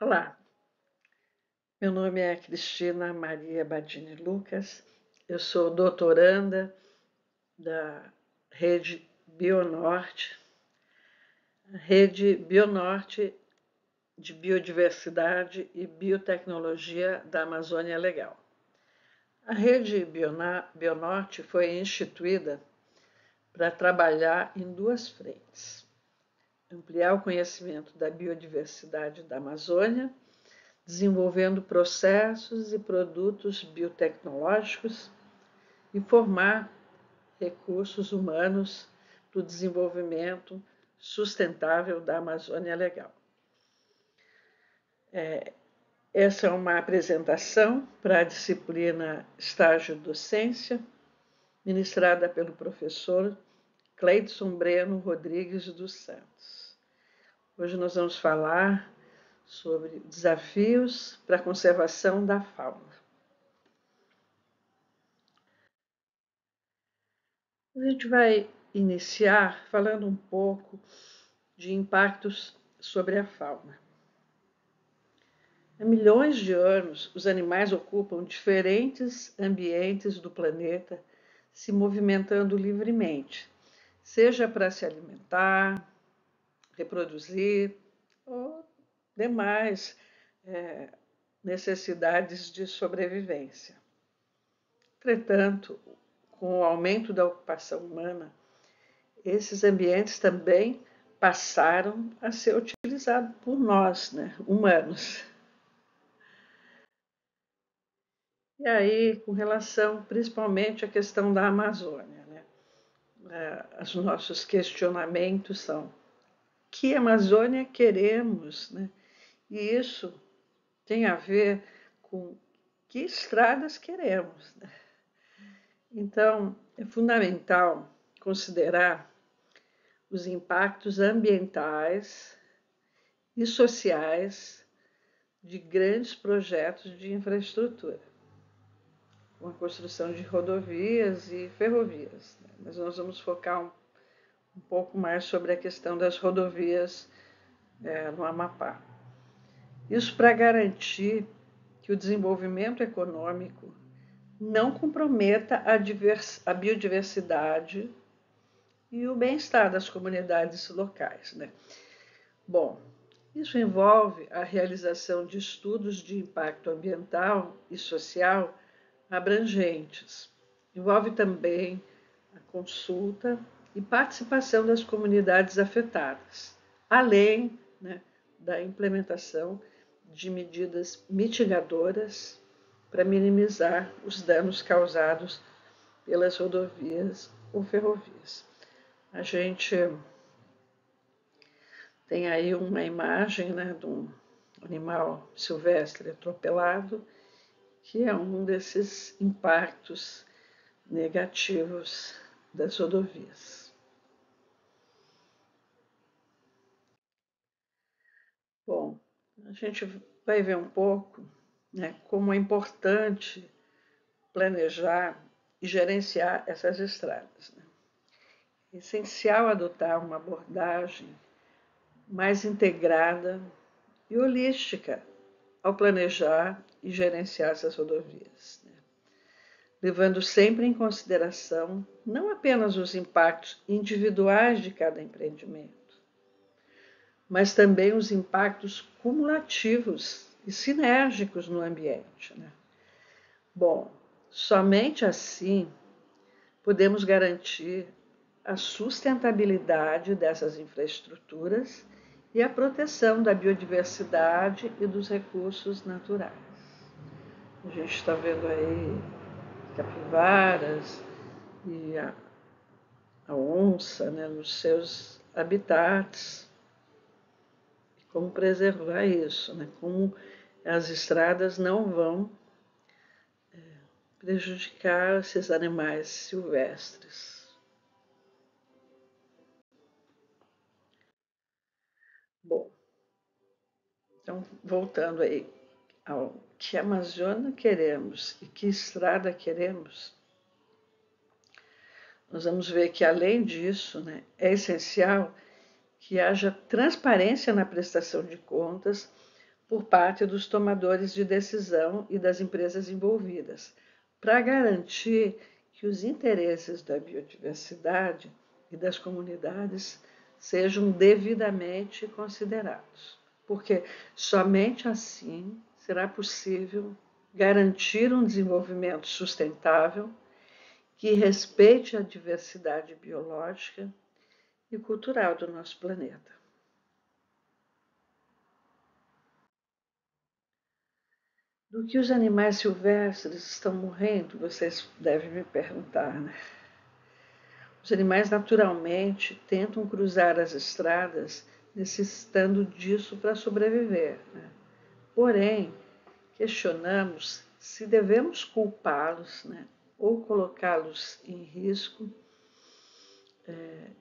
Olá, meu nome é Cristina Maria Badini Lucas, eu sou doutoranda da Rede Bionorte, a Rede Bionorte de Biodiversidade e Biotecnologia da Amazônia Legal. A Rede Bionorte foi instituída para trabalhar em duas frentes: ampliar o conhecimento da biodiversidade da Amazônia, desenvolvendo processos e produtos biotecnológicos e formar recursos humanos para o desenvolvimento sustentável da Amazônia Legal. Essa é uma apresentação para a disciplina Estágio Docência, ministrada pelo professor Cleidson Breno Rodrigues dos Santos. Hoje nós vamos falar sobre desafios para a conservação da fauna. A gente vai iniciar falando um pouco de impactos sobre a fauna. Há milhões de anos, os animais ocupam diferentes ambientes do planeta, se movimentando livremente, seja para se alimentar, reproduzir ou demais necessidades de sobrevivência. Entretanto, com o aumento da ocupação humana, esses ambientes também passaram a ser utilizados por nós, humanos. E aí, com relação principalmente à questão da Amazônia, os nossos questionamentos são: que Amazônia queremos? E isso tem a ver com que estradas queremos. Então, é fundamental considerar os impactos ambientais e sociais de grandes projetos de infraestrutura, com a construção de rodovias e ferrovias. Mas nós vamos focar um pouco mais sobre a questão das rodovias no Amapá. Isso para garantir que o desenvolvimento econômico não comprometa a biodiversidade e o bem-estar das comunidades locais. Bom, isso envolve a realização de estudos de impacto ambiental e social abrangentes. Envolve também a consulta e participação das comunidades afetadas, além da implementação de medidas mitigadoras para minimizar os danos causados pelas rodovias ou ferrovias. A gente tem aí uma imagem de um animal silvestre atropelado, que é um desses impactos negativos das rodovias. Bom, a gente vai ver um pouco como é importante planejar e gerenciar essas estradas. É essencial adotar uma abordagem mais integrada e holística ao planejar e gerenciar essas rodovias, levando sempre em consideração não apenas os impactos individuais de cada empreendimento, mas também os impactos cumulativos e sinérgicos no ambiente. Bom, somente assim podemos garantir a sustentabilidade dessas infraestruturas e a proteção da biodiversidade e dos recursos naturais. A gente está vendo aí capivaras e a onça nos seus habitats. Como preservar isso, como as estradas não vão prejudicar esses animais silvestres. Bom, então voltando aí ao que Amazônia queremos e que estrada queremos, nós vamos ver que, além disso, é essencial que haja transparência na prestação de contas por parte dos tomadores de decisão e das empresas envolvidas, para garantir que os interesses da biodiversidade e das comunidades sejam devidamente considerados, porque somente assim será possível garantir um desenvolvimento sustentável que respeite a diversidade biológica e cultural do nosso planeta. Do que os animais silvestres estão morrendo, vocês devem me perguntar, né? Os animais naturalmente tentam cruzar as estradas necessitando disso para sobreviver, né? Porém, questionamos se devemos culpá-los, né? Ou colocá-los em risco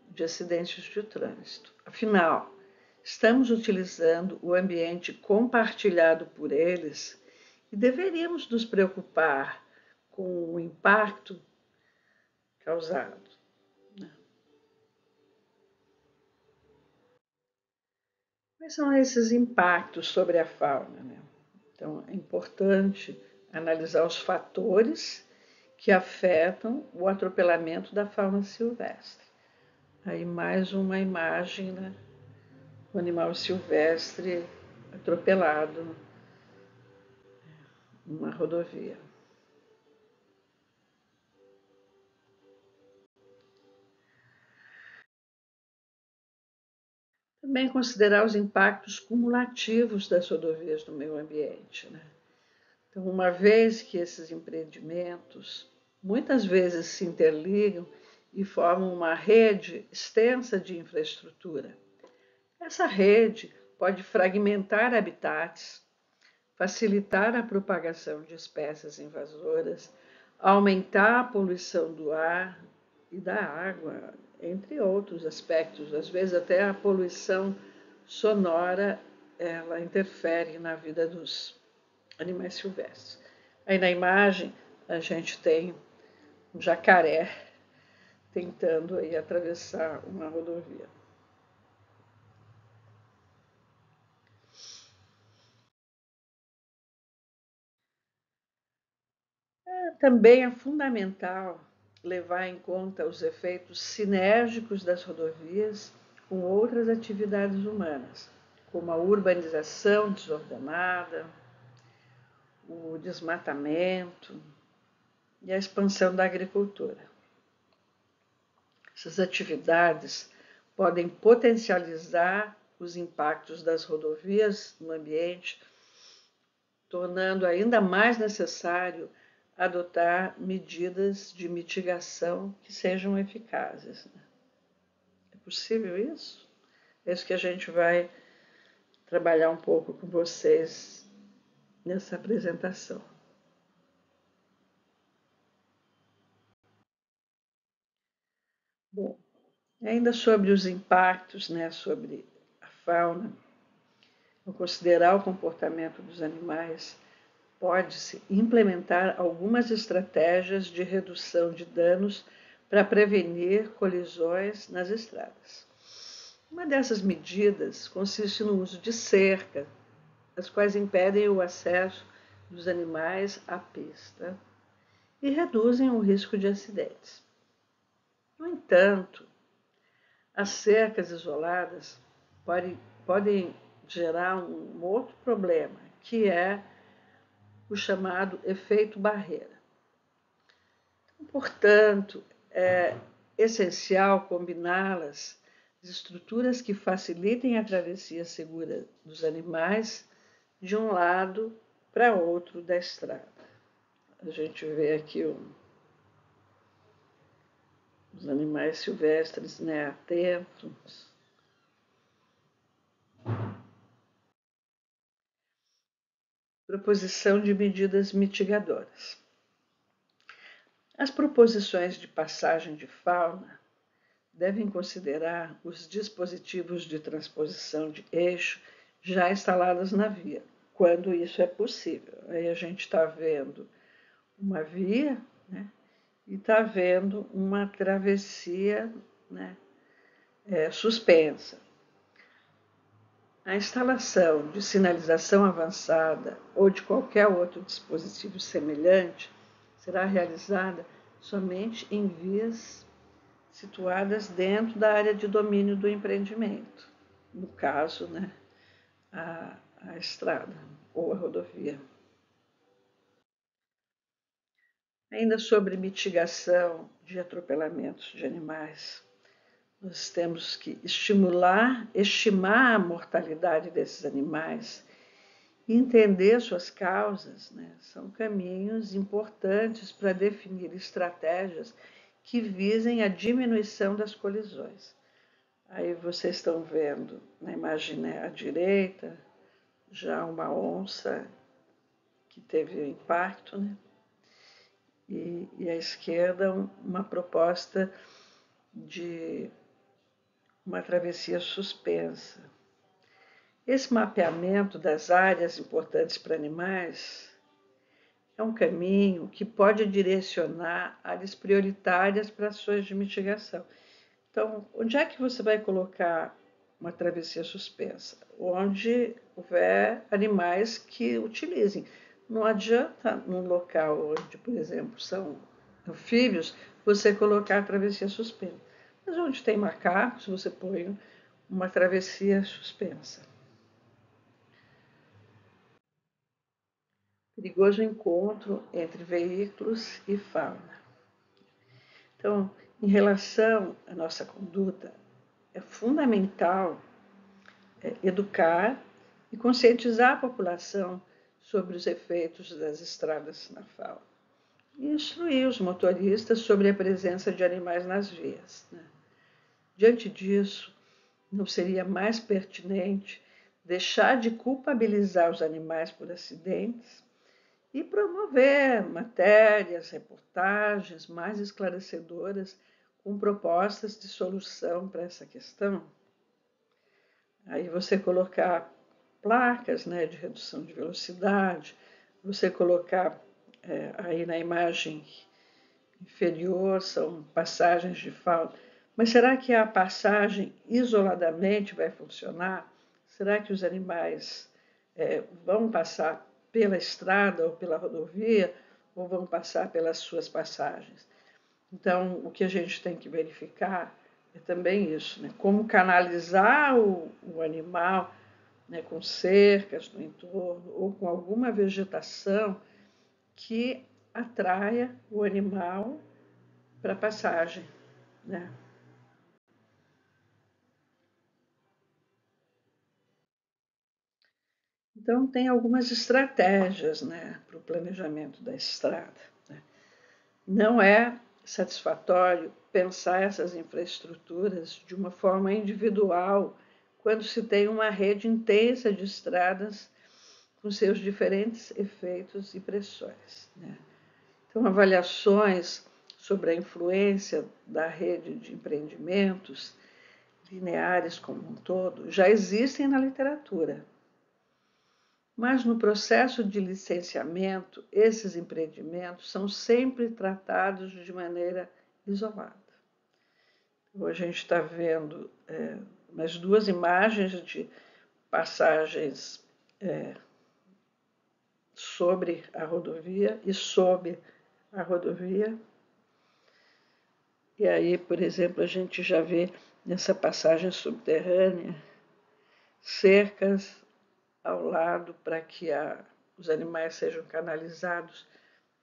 de acidentes de trânsito. Afinal, estamos utilizando o ambiente compartilhado por eles e deveríamos nos preocupar com o impacto causado. Quais são esses impactos sobre a fauna, né? Então, é importante analisar os fatores que afetam o atropelamento da fauna silvestre. Aí mais uma imagem, né? O animal silvestre atropelado numa rodovia. Também considerar os impactos cumulativos das rodovias no meio ambiente, né? Então, uma vez que esses empreendimentos muitas vezes se interligam e formam uma rede extensa de infraestrutura, essa rede pode fragmentar habitats, facilitar a propagação de espécies invasoras, aumentar a poluição do ar e da água, entre outros aspectos. Às vezes até a poluição sonora ela interfere na vida dos animais silvestres. Aí na imagem a gente tem um jacaré tentando aí atravessar uma rodovia. Também é fundamental levar em conta os efeitos sinérgicos das rodovias com outras atividades humanas, como a urbanização desordenada, o desmatamento e a expansão da agricultura. Essas atividades podem potencializar os impactos das rodovias no ambiente, tornando ainda mais necessário adotar medidas de mitigação que sejam eficazes. É possível isso? É isso que a gente vai trabalhar um pouco com vocês nessa apresentação. Bom, ainda sobre os impactos, né, sobre a fauna, ao considerar o comportamento dos animais, pode-se implementar algumas estratégias de redução de danos para prevenir colisões nas estradas. Uma dessas medidas consiste no uso de cerca, as quais impedem o acesso dos animais à pista e reduzem o risco de acidentes. No entanto, as cercas isoladas podem gerar um outro problema, que é o chamado efeito barreira. Portanto, é essencial combiná-las de estruturas que facilitem a travessia segura dos animais de um lado para outro da estrada. A gente vê aqui os animais silvestres, né, atentos. Proposição de medidas mitigadoras. As proposições de passagem de fauna devem considerar os dispositivos de transposição de eixo já instalados na via, quando isso é possível. Aí a gente está vendo uma via, né, e está vendo uma travessia, né, suspensa. A instalação de sinalização avançada ou de qualquer outro dispositivo semelhante será realizada somente em vias situadas dentro da área de domínio do empreendimento, no caso, né, a estrada ou a rodovia. Ainda sobre mitigação de atropelamentos de animais, nós temos que estimar a mortalidade desses animais e entender suas causas, né? São caminhos importantes para definir estratégias que visem a diminuição das colisões. Aí vocês estão vendo na imagem, né, à direita já uma onça que teve impacto, né? E à esquerda uma proposta de uma travessia suspensa. Esse mapeamento das áreas importantes para animais é um caminho que pode direcionar áreas prioritárias para ações de mitigação. Então, onde é que você vai colocar uma travessia suspensa? Onde houver animais que utilizem. Não adianta num local onde, por exemplo, são anfíbios, você colocar a travessia suspensa. Mas onde tem macacos, você põe uma travessia suspensa. Perigoso encontro entre veículos e fauna. Então, em relação à nossa conduta, é fundamental educar e conscientizar a população sobre os efeitos das estradas na fauna e instruir os motoristas sobre a presença de animais nas vias, né? Diante disso, não seria mais pertinente deixar de culpabilizar os animais por acidentes e promover matérias, reportagens mais esclarecedoras com propostas de solução para essa questão? Aí você colocar placas, né, de redução de velocidade, você colocar aí na imagem inferior são passagens de fauna. Mas será que a passagem isoladamente vai funcionar? Será que os animais vão passar pela estrada ou pela rodovia ou vão passar pelas suas passagens? Então, o que a gente tem que verificar é também isso, né? Como canalizar o animal, né, com cercas no entorno ou com alguma vegetação que atraia o animal para a passagem, né? Então, tem algumas estratégias, né, para o planejamento da estrada, né? Não é satisfatório pensar essas infraestruturas de uma forma individual quando se tem uma rede intensa de estradas com seus diferentes efeitos e pressões, né? Então, avaliações sobre a influência da rede de empreendimentos lineares como um todo já existem na literatura, mas no processo de licenciamento, esses empreendimentos são sempre tratados de maneira isolada. Hoje a gente está vendo umas duas imagens de passagens sobre a rodovia e sob a rodovia. E aí, por exemplo, a gente já vê nessa passagem subterrânea cercas ao lado para que os animais sejam canalizados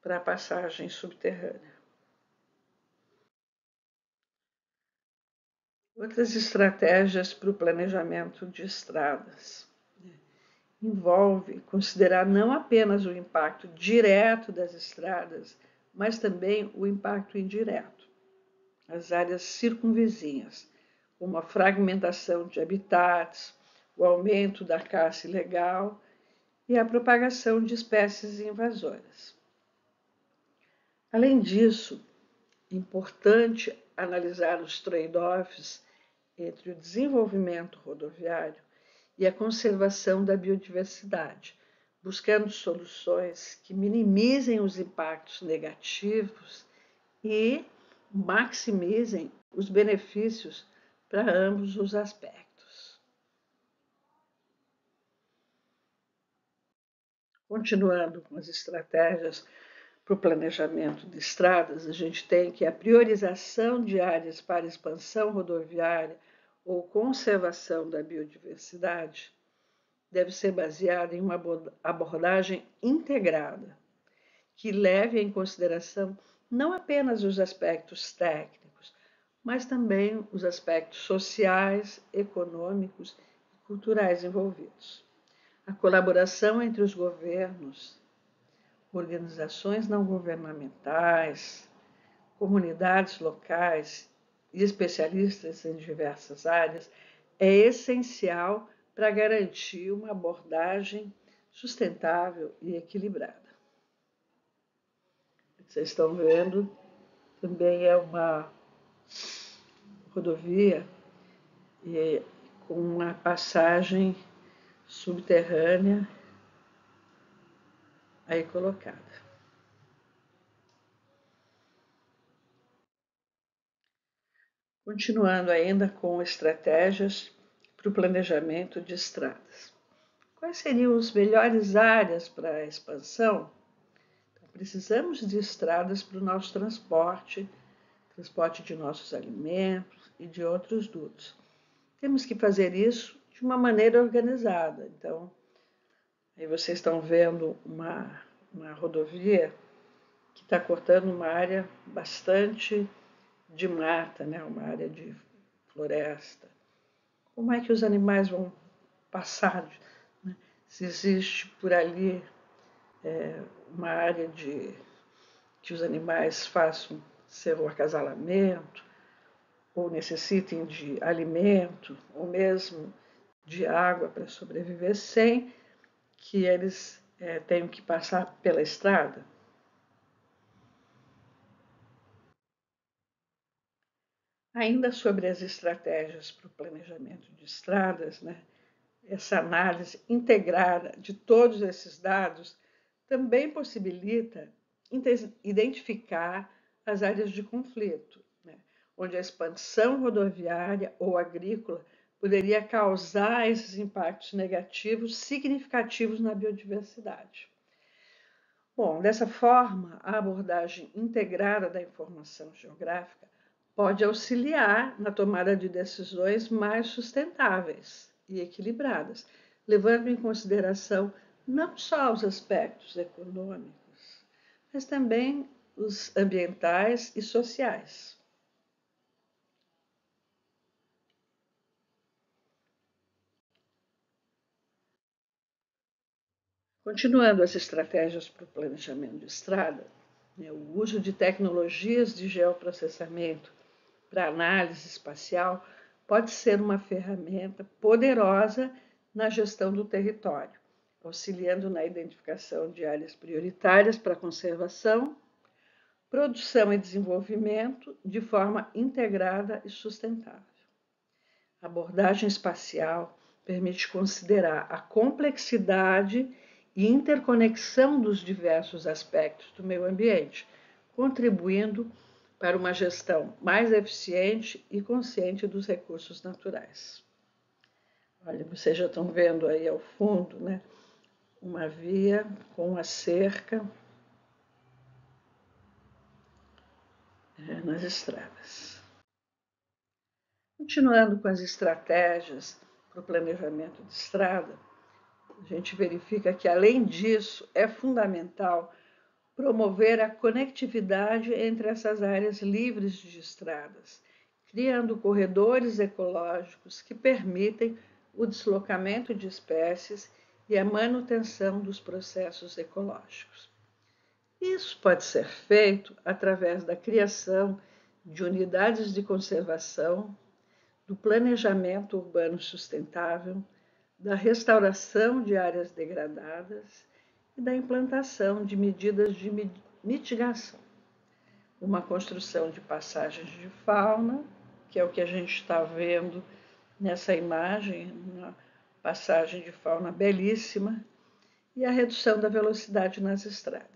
para a passagem subterrânea. Outras estratégias para o planejamento de estradas envolve considerar não apenas o impacto direto das estradas, mas também o impacto indireto, as áreas circunvizinhas, como a fragmentação de habitats, o aumento da caça ilegal e a propagação de espécies invasoras. Além disso, é importante analisar os trade-offs entre o desenvolvimento rodoviário e a conservação da biodiversidade, buscando soluções que minimizem os impactos negativos e maximizem os benefícios para ambos os aspectos. Continuando com as estratégias para o planejamento de estradas, a gente tem que a priorização de áreas para expansão rodoviária ou conservação da biodiversidade deve ser baseada em uma abordagem integrada, que leve em consideração não apenas os aspectos técnicos, mas também os aspectos sociais, econômicos e culturais envolvidos. A colaboração entre os governos, organizações não governamentais, comunidades locais e especialistas em diversas áreas é essencial para garantir uma abordagem sustentável e equilibrada. Vocês estão vendo, também é uma rodovia com uma passagem subterrânea aí colocada. Continuando ainda com estratégias para o planejamento de estradas. Quais seriam as melhores áreas para a expansão? Então, precisamos de estradas para o nosso transporte de nossos alimentos e de outros dutos. Temos que fazer isso de uma maneira organizada. Então, aí vocês estão vendo uma rodovia que está cortando uma área bastante de mata, né? Uma área de floresta. Como é que os animais vão passar? Né? Se existe por ali uma área que os animais façam seu acasalamento, ou necessitem de alimento, ou mesmo de água para sobreviver, sem que eles tenham que passar pela estrada. Ainda sobre as estratégias para o planejamento de estradas, né, essa análise integrada de todos esses dados também possibilita identificar as áreas de conflito, né, onde a expansão rodoviária ou agrícola poderia causar esses impactos negativos significativos na biodiversidade. Bom, dessa forma, a abordagem integrada da informação geográfica pode auxiliar na tomada de decisões mais sustentáveis e equilibradas, levando em consideração não só os aspectos econômicos, mas também os ambientais e sociais. Continuando as estratégias para o planejamento de estrada, né, o uso de tecnologias de geoprocessamento para análise espacial pode ser uma ferramenta poderosa na gestão do território, auxiliando na identificação de áreas prioritárias para conservação, produção e desenvolvimento de forma integrada e sustentável. A abordagem espacial permite considerar a complexidade e interconexão dos diversos aspectos do meio ambiente, contribuindo para uma gestão mais eficiente e consciente dos recursos naturais. Olha, vocês já estão vendo aí ao fundo, né, uma via com a cerca nas estradas. Continuando com as estratégias para o planejamento de estrada, a gente verifica que, além disso, é fundamental promover a conectividade entre essas áreas livres de estradas, criando corredores ecológicos que permitem o deslocamento de espécies e a manutenção dos processos ecológicos. Isso pode ser feito através da criação de unidades de conservação, do planejamento urbano sustentável, da restauração de áreas degradadas e da implantação de medidas de mitigação. Uma construção de passagens de fauna, que é o que a gente está vendo nessa imagem, uma passagem de fauna belíssima, e a redução da velocidade nas estradas.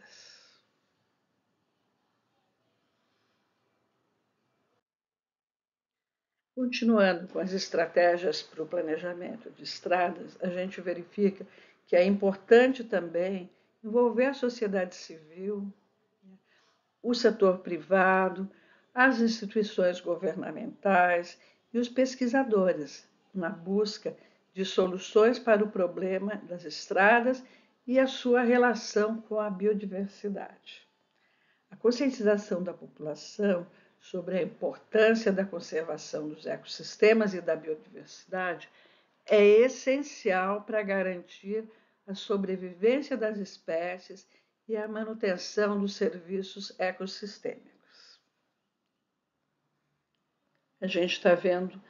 Continuando com as estratégias para o planejamento de estradas, a gente verifica que é importante também envolver a sociedade civil, o setor privado, as instituições governamentais e os pesquisadores, na busca de soluções para o problema das estradas e a sua relação com a biodiversidade. A conscientização da população sobre a importância da conservação dos ecossistemas e da biodiversidade é essencial para garantir a sobrevivência das espécies e a manutenção dos serviços ecossistêmicos. A gente está vendo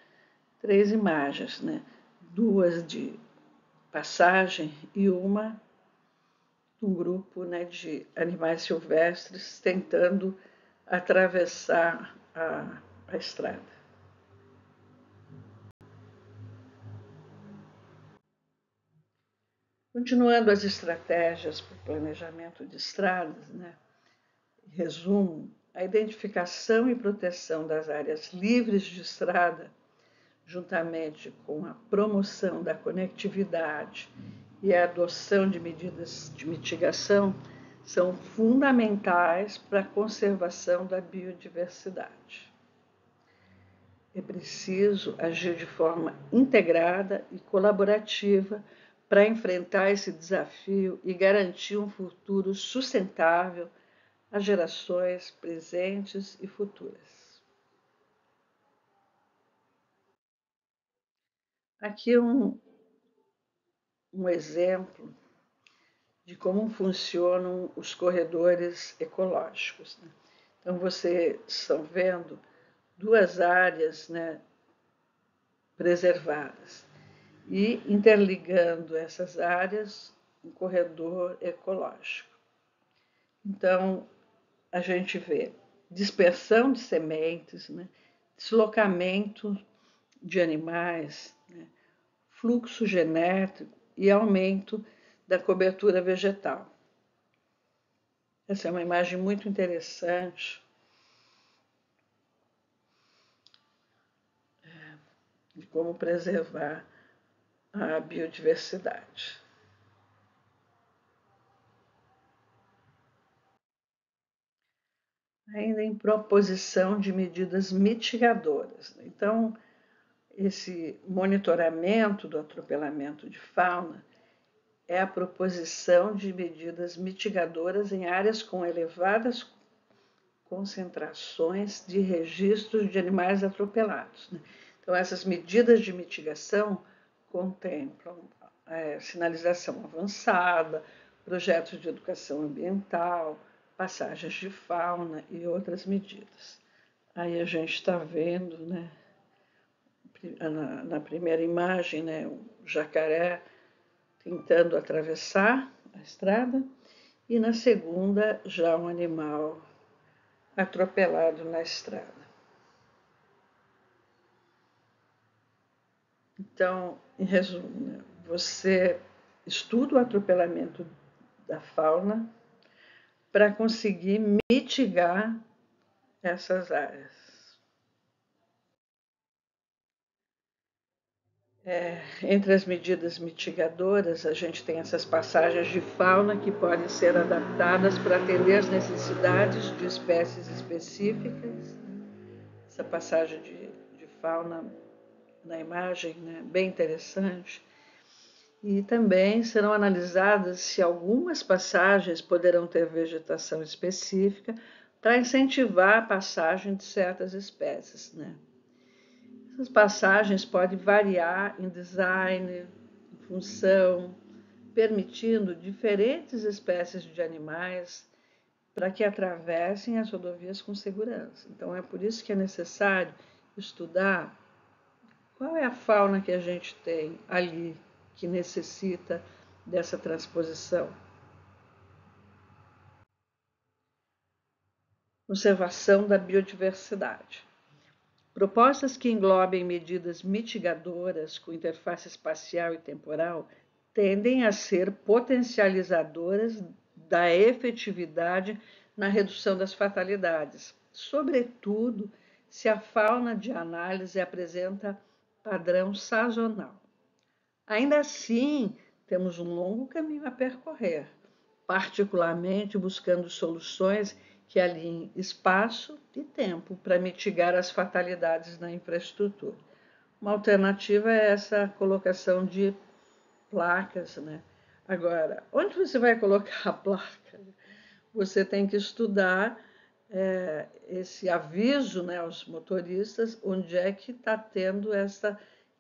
3 imagens, né? 2 de passagem e uma um grupo, né, de animais silvestres tentando atravessar a estrada. Continuando as estratégias para o planejamento de estradas, né, resumo, a identificação e proteção das áreas livres de estrada, juntamente com a promoção da conectividade e a adoção de medidas de mitigação, são fundamentais para a conservação da biodiversidade. É preciso agir de forma integrada e colaborativa para enfrentar esse desafio e garantir um futuro sustentável às gerações presentes e futuras. Aqui um exemplo de como funcionam os corredores ecológicos, né? Então, vocês estão vendo 2 áreas, né, preservadas e interligando essas áreas um corredor ecológico. Então, a gente vê dispersão de sementes, né, deslocamento de animais, né, fluxo genético e aumento da cobertura vegetal. Essa é uma imagem muito interessante de como preservar a biodiversidade. Ainda em proposição de medidas mitigadoras. Então, esse monitoramento do atropelamento de fauna é a proposição de medidas mitigadoras em áreas com elevadas concentrações de registros de animais atropelados. Então, essas medidas de mitigação contemplam sinalização avançada, projetos de educação ambiental, passagens de fauna e outras medidas. Aí a gente está vendo, né, na primeira imagem, né, o jacaré tentando atravessar a estrada, e na segunda, já um animal atropelado na estrada. Então, em resumo, né, você estuda o atropelamento da fauna para conseguir mitigar essas áreas. Entre as medidas mitigadoras, a gente tem essas passagens de fauna que podem ser adaptadas para atender às necessidades de espécies específicas. Essa passagem de fauna na imagem, né, bem interessante. E também serão analisadas se algumas passagens poderão ter vegetação específica para incentivar a passagem de certas espécies, né? Essas passagens podem variar em design, em função, permitindo diferentes espécies de animais para que atravessem as rodovias com segurança. Então, é por isso que é necessário estudar qual é a fauna que a gente tem ali que necessita dessa transposição. Conservação da biodiversidade. Propostas que englobem medidas mitigadoras com interface espacial e temporal tendem a ser potencializadoras da efetividade na redução das fatalidades, sobretudo se a fauna de análise apresenta padrão sazonal. Ainda assim, temos um longo caminho a percorrer particularmente buscando soluções que alinhem espaço e tempo para mitigar as fatalidades na infraestrutura. Uma alternativa é essa colocação de placas, né? Agora, onde você vai colocar a placa? Você tem que estudar esse aviso, né, aos motoristas, onde é que está tendo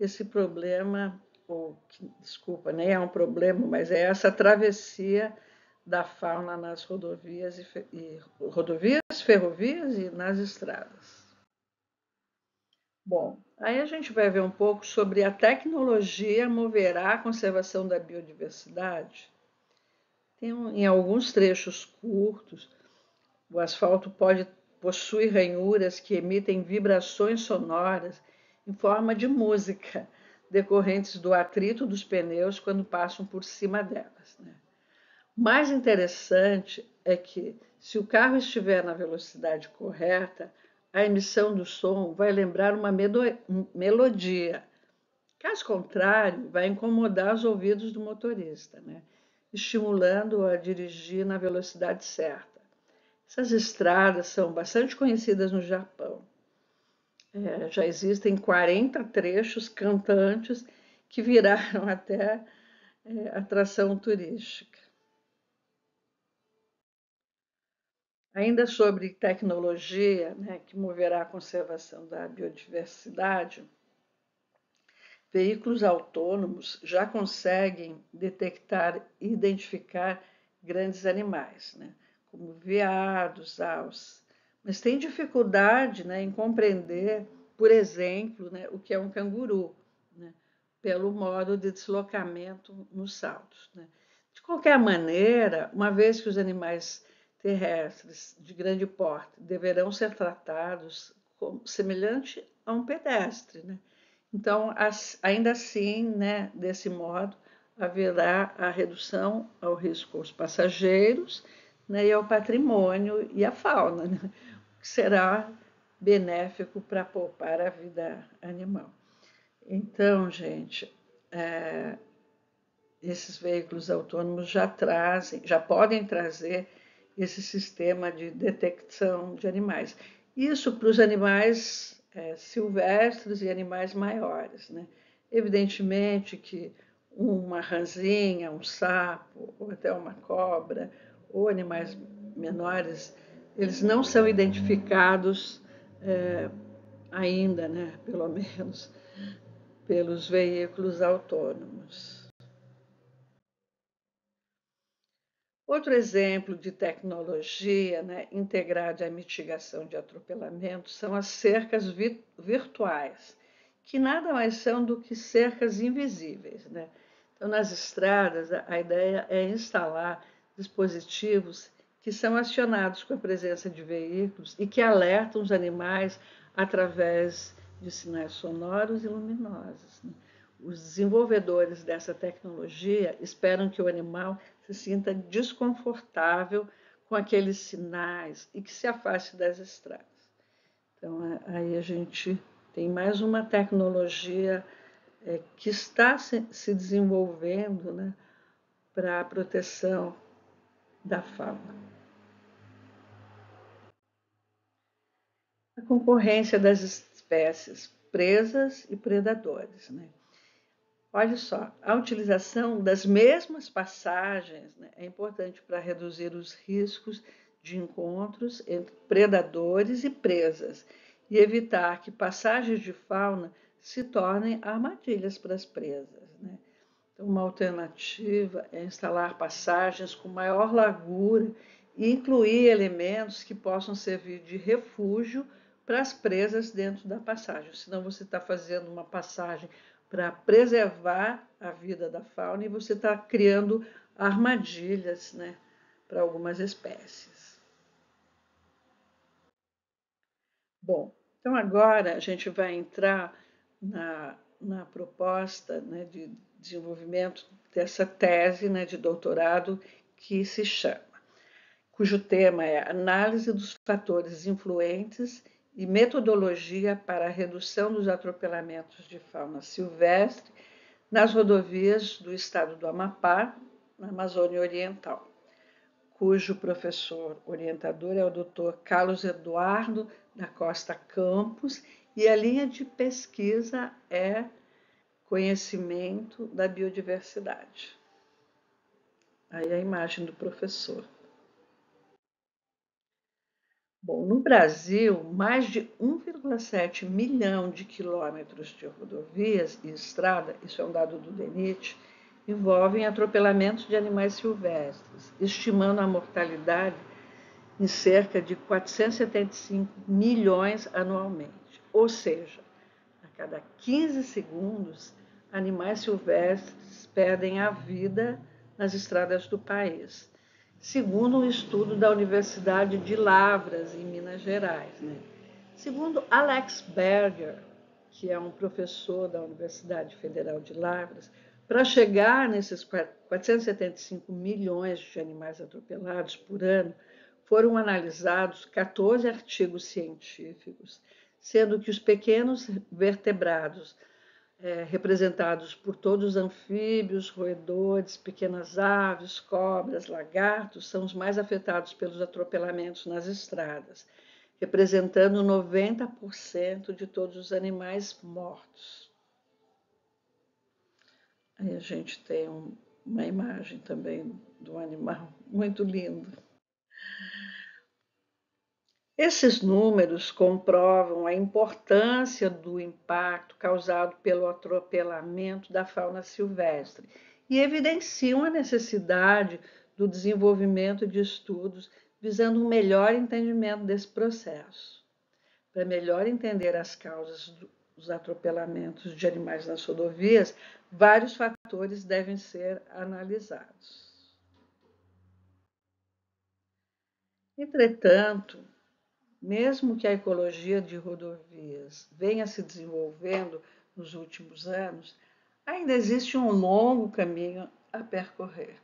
esse problema, ou desculpa, nem é um problema, mas é essa travessia da fauna nas rodovias ferrovias e nas estradas. Bom, aí a gente vai ver um pouco sobre a tecnologia moverá a conservação da biodiversidade. Em alguns trechos curtos, o asfalto possui ranhuras que emitem vibrações sonoras em forma de música, decorrentes do atrito dos pneus quando passam por cima delas, né? O mais interessante é que, se o carro estiver na velocidade correta, a emissão do som vai lembrar uma melodia. Caso contrário, vai incomodar os ouvidos do motorista, né? Estimulando-o a dirigir na velocidade certa. Essas estradas são bastante conhecidas no Japão. Já existem 40 trechos cantantes que viraram até atração turística. Ainda sobre tecnologia, né, que moverá a conservação da biodiversidade, veículos autônomos já conseguem detectar e identificar grandes animais, né, como veados, alces, mas tem dificuldade, né, em compreender, por exemplo, né, o que é um canguru, né, pelo modo de deslocamento nos saltos, né. De qualquer maneira, uma vez que os animais terrestres de grande porte deverão ser tratados como semelhante a um pedestre, né? Então, ainda assim, né, desse modo, haverá a redução ao risco aos passageiros, né, e ao patrimônio e à fauna, né, que será benéfico para poupar a vida animal. Então, gente, esses veículos autônomos já podem trazer esse sistema de detecção de animais. Isso para os animais silvestres e animais maiores, né? Evidentemente que uma ranzinha, um sapo, ou até uma cobra, ou animais menores, eles não são identificados ainda, né? Pelo menos, pelos veículos autônomos. Outro exemplo de tecnologia, né, integrada à mitigação de atropelamentos são as cercas virtuais, que nada mais são do que cercas invisíveis, né? Então, nas estradas, a ideia é instalar dispositivos que são acionados com a presença de veículos e que alertam os animais através de sinais sonoros e luminosos, né? Os desenvolvedores dessa tecnologia esperam que o animal se sinta desconfortável com aqueles sinais e que se afaste das estradas. Então, aí a gente tem mais uma tecnologia que está se desenvolvendo, né, para a proteção da fauna. A concorrência das espécies presas e predadores, né? Olha só, a utilização das mesmas passagens, né, é importante para reduzir os riscos de encontros entre predadores e presas e evitar que passagens de fauna se tornem armadilhas para as presas, né? Então, uma alternativa é instalar passagens com maior largura e incluir elementos que possam servir de refúgio para as presas dentro da passagem. Senão você está fazendo uma passagem para preservar a vida da fauna e você está criando armadilhas, né, para algumas espécies. Bom, então agora a gente vai entrar na proposta, né, de desenvolvimento dessa tese, né, de doutorado que se chama, cujo tema é Análise dos fatores influentes e metodologia para a redução dos atropelamentos de fauna silvestre nas rodovias do estado do Amapá, na Amazônia Oriental. cujo professor orientador é o Dr. Carlos Eduardo da Costa Campos, e a linha de pesquisa é conhecimento da biodiversidade. Aí a imagem do professor. Bom, no Brasil, mais de 1,7 milhão de quilômetros de rodovias e estrada, isso é um dado do DENIT, envolvem atropelamentos de animais silvestres, estimando a mortalidade em cerca de 475 milhões anualmente. Ou seja, a cada 15 segundos, animais silvestres perdem a vida nas estradas do país, segundo um estudo da Universidade de Lavras, em Minas Gerais. Segundo Alex Berger, que é um professor da Universidade Federal de Lavras, para chegar nesses 475 milhões de animais atropelados por ano, foram analisados 14 artigos científicos, sendo que os pequenos vertebrados, representados por todos os anfíbios, roedores, pequenas aves, cobras, lagartos, são os mais afetados pelos atropelamentos nas estradas, representando 90% de todos os animais mortos. Aí a gente tem uma imagem também de um animal muito lindo. Esses números comprovam a importância do impacto causado pelo atropelamento da fauna silvestre e evidenciam a necessidade do desenvolvimento de estudos visando um melhor entendimento desse processo. Para melhor entender as causas dos atropelamentos de animais nas rodovias, vários fatores devem ser analisados. Entretanto, mesmo que a ecologia de rodovias venha se desenvolvendo nos últimos anos, ainda existe um longo caminho a percorrer.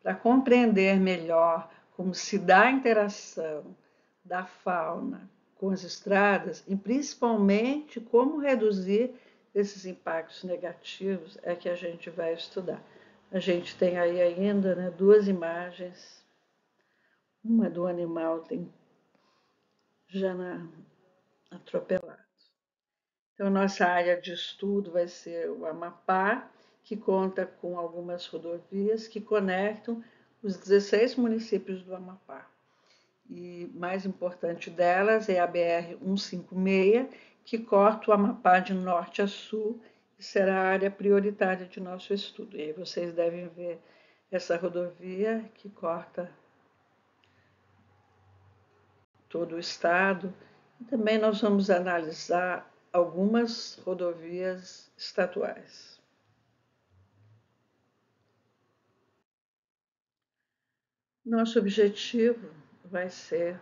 Para compreender melhor como se dá a interação da fauna com as estradas e principalmente como reduzir esses impactos negativos, é que a gente vai estudar. A gente tem aí ainda, né, duas imagens, uma do animal tem já atropelado. Então, nossa área de estudo vai ser o Amapá, que conta com algumas rodovias que conectam os 16 municípios do Amapá. E mais importante delas é a BR-156, que corta o Amapá de norte a sul e será a área prioritária de nosso estudo. E aí vocês devem ver essa rodovia que corta todo o estado. E também nós vamos analisar algumas rodovias estaduais. Nosso objetivo vai ser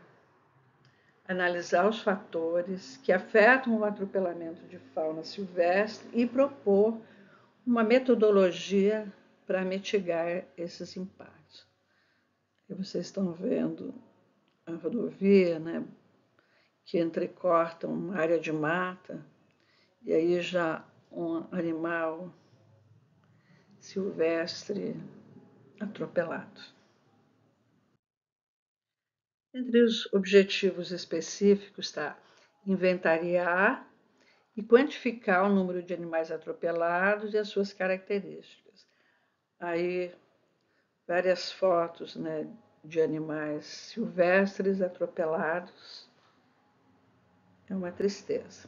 analisar os fatores que afetam o atropelamento de fauna silvestre e propor uma metodologia para mitigar esses impactos. E vocês estão vendo a rodovia, né, que entrecorta uma área de mata, e aí já um animal silvestre atropelado. Entre os objetivos específicos está inventariar e quantificar o número de animais atropelados e as suas características. Aí, várias fotos, né, de animais silvestres atropelados. É uma tristeza.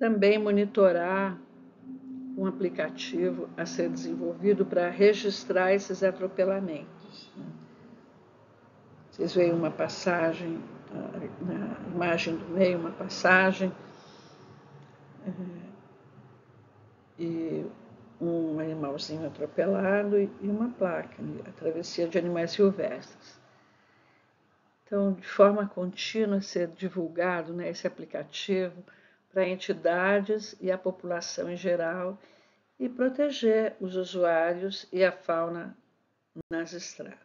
Também monitorar um aplicativo a ser desenvolvido para registrar esses atropelamentos. Vocês veem uma passagem, na imagem do meio, uma passagem e um animalzinho atropelado e uma placa, a travessia de animais silvestres. Então, de forma contínua, ser divulgado, né, esse aplicativo para entidades e a população em geral e proteger os usuários e a fauna nas estradas.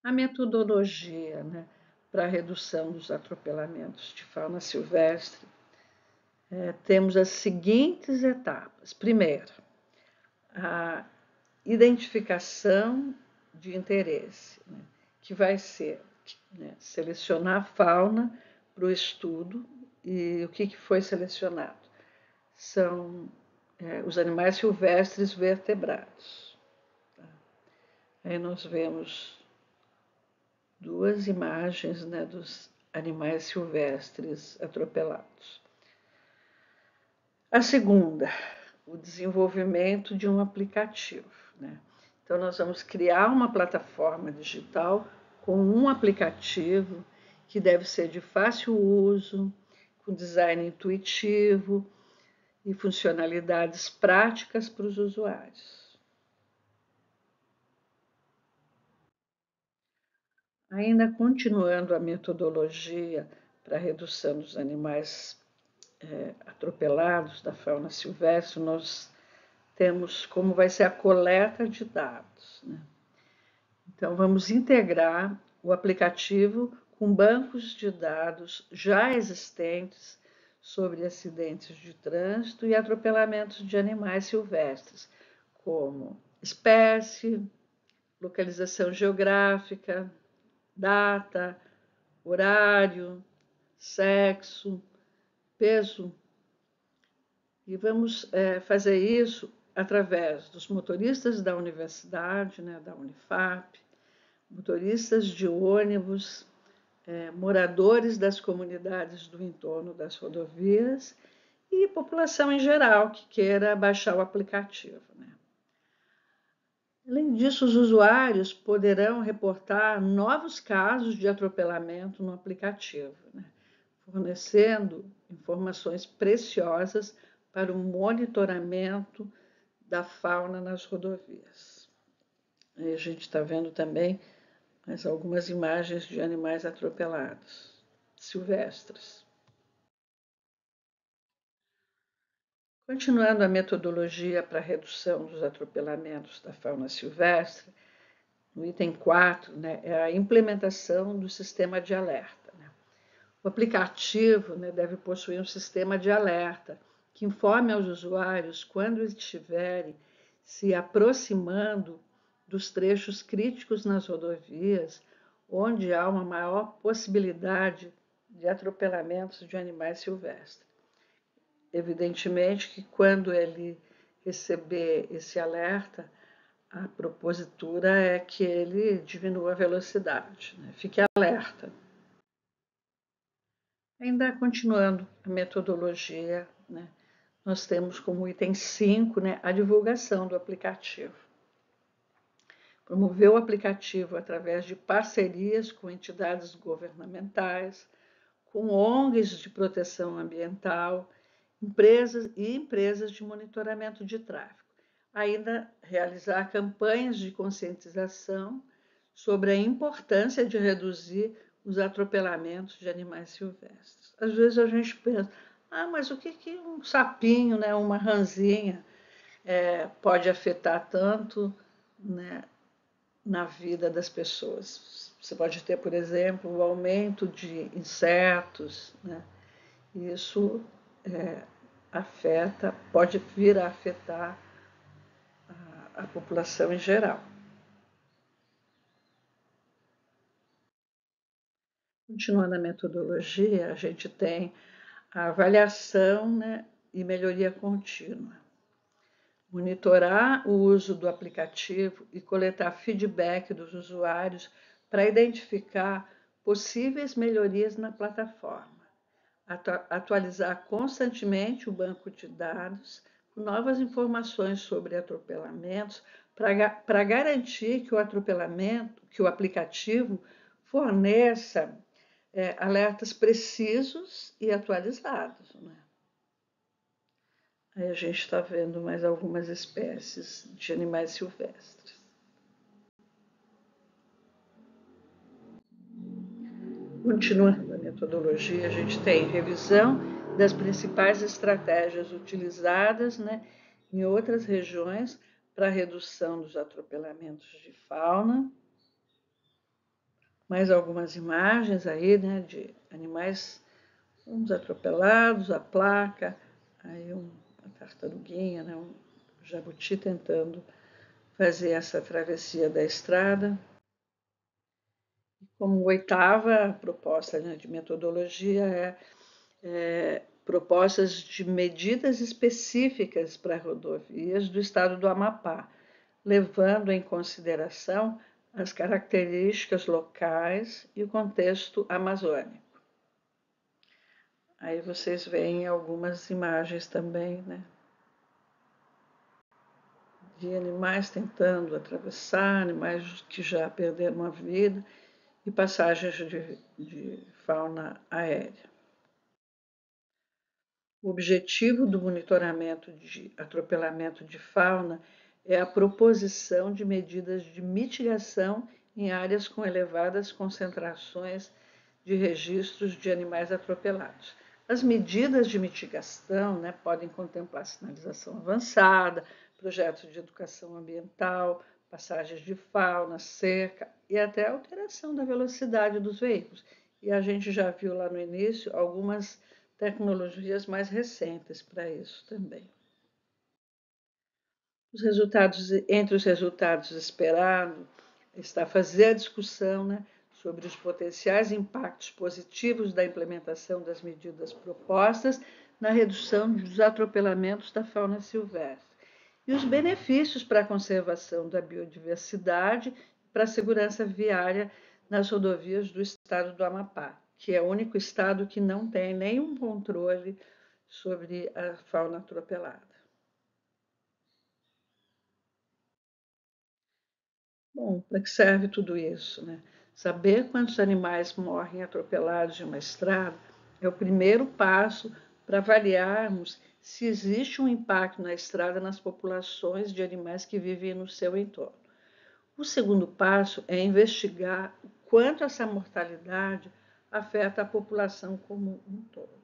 A metodologia, né, para a redução dos atropelamentos de fauna silvestre temos as seguintes etapas. Primeiro, a identificação de interesse, né, que vai ser, né, selecionar a fauna para o estudo. E o que foi selecionado? São os animais silvestres vertebrados. Tá? Aí nós vemos duas imagens, né, dos animais silvestres atropelados. A segunda, o desenvolvimento de um aplicativo, né? Então, nós vamos criar uma plataforma digital com um aplicativo que deve ser de fácil uso, com design intuitivo e funcionalidades práticas para os usuários. Ainda continuando a metodologia para a redução dos animais atropelados da fauna silvestre, nós temos como vai ser a coleta de dados, né? Então, vamos integrar o aplicativo com bancos de dados já existentes sobre acidentes de trânsito e atropelamentos de animais silvestres, como espécie, localização geográfica, data, horário, sexo, peso. E vamos fazer isso através dos motoristas da universidade, né, da Unifap, motoristas de ônibus, moradores das comunidades do entorno das rodovias e população em geral que queira baixar o aplicativo, né? Além disso, os usuários poderão reportar novos casos de atropelamento no aplicativo, né, fornecendo informações preciosas para o monitoramento da fauna nas rodovias. Aí a gente está vendo também mais algumas imagens de animais atropelados, silvestres. Continuando a metodologia para a redução dos atropelamentos da fauna silvestre, no item 4, né, é a implementação do sistema de alerta. Né? O aplicativo, né, deve possuir um sistema de alerta que informe aos usuários quando estiverem se aproximando dos trechos críticos nas rodovias, onde há uma maior possibilidade de atropelamentos de animais silvestres. Evidentemente que quando ele receber esse alerta, a propositura é que ele diminua a velocidade, né? Fique alerta. Ainda continuando a metodologia, né? Nós temos como item 5, né, a divulgação do aplicativo. Promover o aplicativo através de parcerias com entidades governamentais, com ONGs de proteção ambiental, empresas de monitoramento de tráfego. Ainda realizar campanhas de conscientização sobre a importância de reduzir os atropelamentos de animais silvestres. Às vezes a gente pensa, mas o que um sapinho, né, uma ranzinha, pode afetar tanto, né, na vida das pessoas? Você pode ter, por exemplo, o aumento de insetos, né? Isso pode vir a afetar a população em geral. Continuando a metodologia, a gente tem a avaliação, né, e melhoria contínua. Monitorar o uso do aplicativo e coletar feedback dos usuários para identificar possíveis melhorias na plataforma. Atualizar constantemente o banco de dados com novas informações sobre atropelamentos para garantir que o aplicativo forneça alertas precisos e atualizados, né? Aí a gente está vendo mais algumas espécies de animais silvestres. Continuando a metodologia, a gente tem revisão das principais estratégias utilizadas, né, em outras regiões para a redução dos atropelamentos de fauna. Mais algumas imagens aí, né, de animais uns atropelados, a placa, aí uma tartaruguinha, né, um jabuti tentando fazer essa travessia da estrada. Como oitava proposta, né, de metodologia propostas de medidas específicas para rodovias do estado do Amapá, levando em consideração as características locais e o contexto amazônico. Aí vocês veem algumas imagens também, né, de animais tentando atravessar, animais que já perderam a vida e passagens de fauna aérea. O objetivo do monitoramento de atropelamento de fauna é a proposição de medidas de mitigação em áreas com elevadas concentrações de registros de animais atropelados. As medidas de mitigação, né, podem contemplar sinalização avançada, projetos de educação ambiental, passagens de fauna, cerca e até alteração da velocidade dos veículos. E a gente já viu lá no início algumas tecnologias mais recentes para isso também. Entre os resultados esperados, está fazer a discussão, né, sobre os potenciais impactos positivos da implementação das medidas propostas na redução dos atropelamentos da fauna silvestre e os benefícios para a conservação da biodiversidade e para a segurança viária nas rodovias do estado do Amapá, que é o único estado que não tem nenhum controle sobre a fauna atropelada. Bom, para que serve tudo isso, né? Saber quantos animais morrem atropelados em uma estrada é o primeiro passo para avaliarmos se existe um impacto na estrada nas populações de animais que vivem no seu entorno. O segundo passo é investigar o quanto essa mortalidade afeta a população como um todo.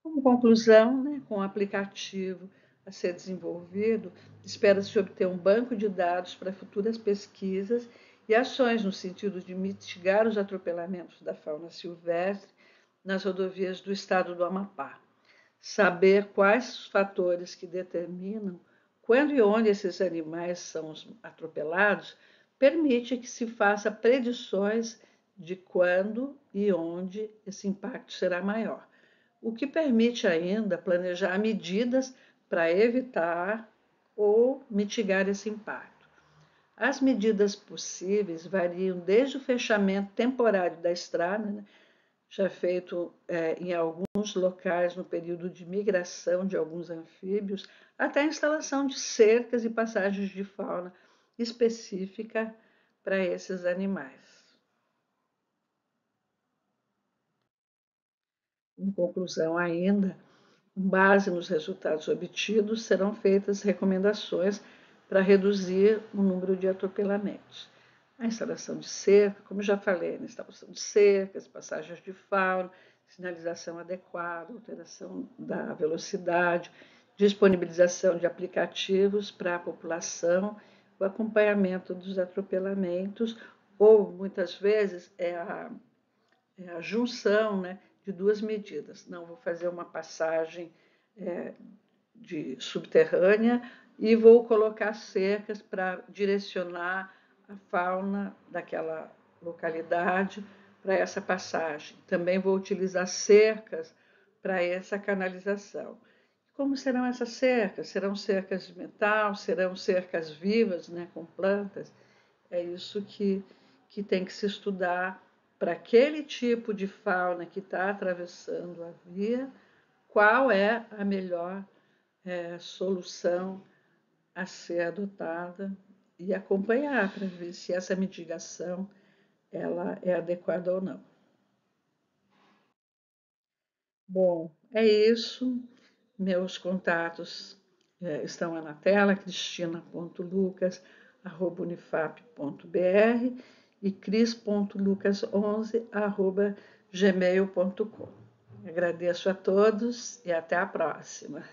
Como conclusão, né, com o aplicativo a ser desenvolvido, espera-se obter um banco de dados para futuras pesquisas e ações no sentido de mitigar os atropelamentos da fauna silvestre nas rodovias do estado do Amapá. Saber quais os fatores que determinam quando e onde esses animais são atropelados permite que se faça predições de quando e onde esse impacto será maior, o que permite ainda planejar medidas para evitar ou mitigar esse impacto. As medidas possíveis variam desde o fechamento temporário da estrada, né, já feito em alguns locais no período de migração de alguns anfíbios, até a instalação de cercas e passagens de fauna específica para esses animais. Em conclusão, ainda, com base nos resultados obtidos, serão feitas recomendações para reduzir o número de atropelamentos. A instalação de cerca, como já falei, a instalação de cercas, passagens de fauna, sinalização adequada, alteração da velocidade, disponibilização de aplicativos para a população, o acompanhamento dos atropelamentos, ou muitas vezes é a junção, né, de duas medidas. Não vou fazer uma passagem de subterrânea e vou colocar cercas para direcionar a fauna daquela localidade para essa passagem. Também vou utilizar cercas para essa canalização. Como serão essas cercas? Serão cercas de metal? Serão cercas vivas, né, com plantas? É isso que tem que se estudar para aquele tipo de fauna que está atravessando a via, qual é a melhor solução a ser adotada e acompanhar para ver se essa mitigação ela é adequada ou não. Bom, é isso. Meus contatos estão na tela, cristina.lucas@unifap.br e cris.lucas11@gmail.com. Agradeço a todos e até a próxima.